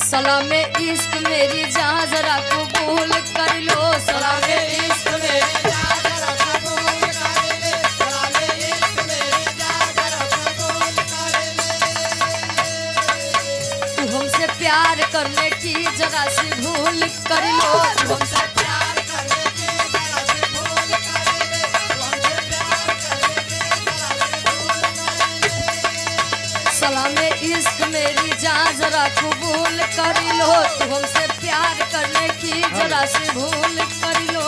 Salameh इश्क मेरी जान जरा कबूल कर लो, सलामे इश्क मेरी जान जरा कबूल कर ले, सलामे इश्क मेरी जान जरा कबूल कर ले। तू हमसे प्यार करने की जरा सी भूल कर लो, तू हमसे प्यार करने की जरा सी भूल कर ले, तू हमसे प्यार करने की जरा सी भूल कर ले। सलामे इश्क मेरी जान जरा कबूल कर लो, तू हमसे प्यार करने की जरा सी भूल कर लो।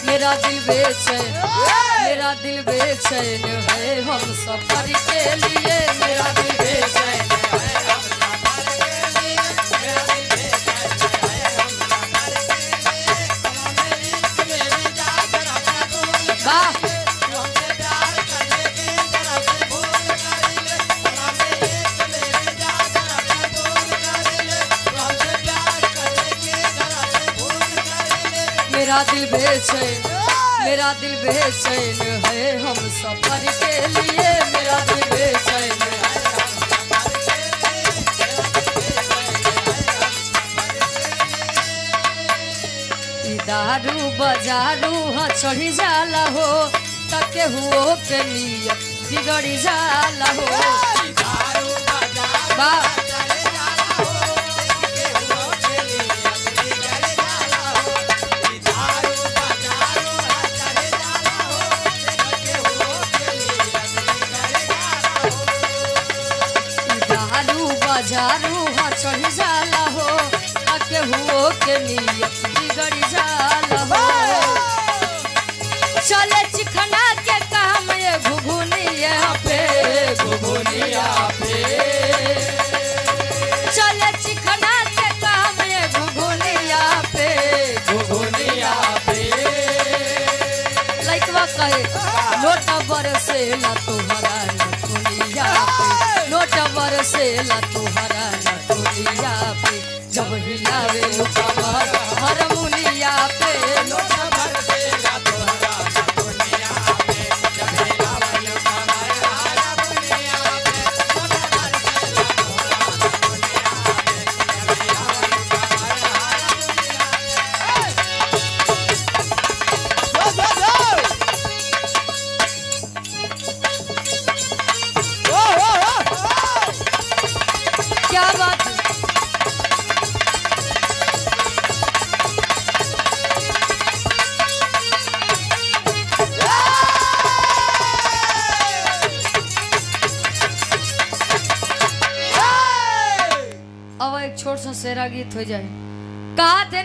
मेरा दिल बेचैन है हम सफर के लिए, मेरा दिल बेचैन है हम सफर के लिए, मेरा दिल बेचैन है हम सफर के लिए। सलामे इश्क मेरी जान जरा कबूल कर ले, तू हमसे प्यार करने की जरा सी भूल कर ले, सलामे इश्क मेरी जान जरा कबूल कर ले, तू हमसे प्यार करने की जरा सी भूल कर ले। मेरा दिल बेचैन है हम सफर के लिए, मेरा दिल बेचैन है हम सफर के लिए, मेरा दिल बेचैन है हम सफर के लिए। दारू बजारू हाँ चढ़ी जाला हो, तके हुओ के नियत बिगड़ी जाला हो। दारू बजारू चढ़ी जाला हो, तके हुओ के नियत बिगड़ी जाला हो। दारू बजारू चढ़ी जाला हो, तके हुओ के नियत बिगड़ी जाला हो। दारू बजारू हाँ चढ़ी जाला हो, तके हुओ के नियत बिगड़ी जाला हो। चले चिखना के काम ये घुघुनिया पे, घुघुनिया पे चले चिखना के काम ये घुघुनिया पे, घुघुनिया पे। लइकवा कहे नोट बरसेला तोहरा नथुनिया पे, नोट बरसेला तोहरा नथुनिया पे। जब हिलावे कमर हारमोनिया पे, नोट बरसेला तोहरा नथुनिया पे। जब हिलावे कमर हारमोनिया पे, नोट बरसेला तोहरा नथुनिया पे। जब हिलावे कमर हारमोनिया पे। क्या बात है? अब एक छोट सा शेरा गीत हो जाए। कहा थे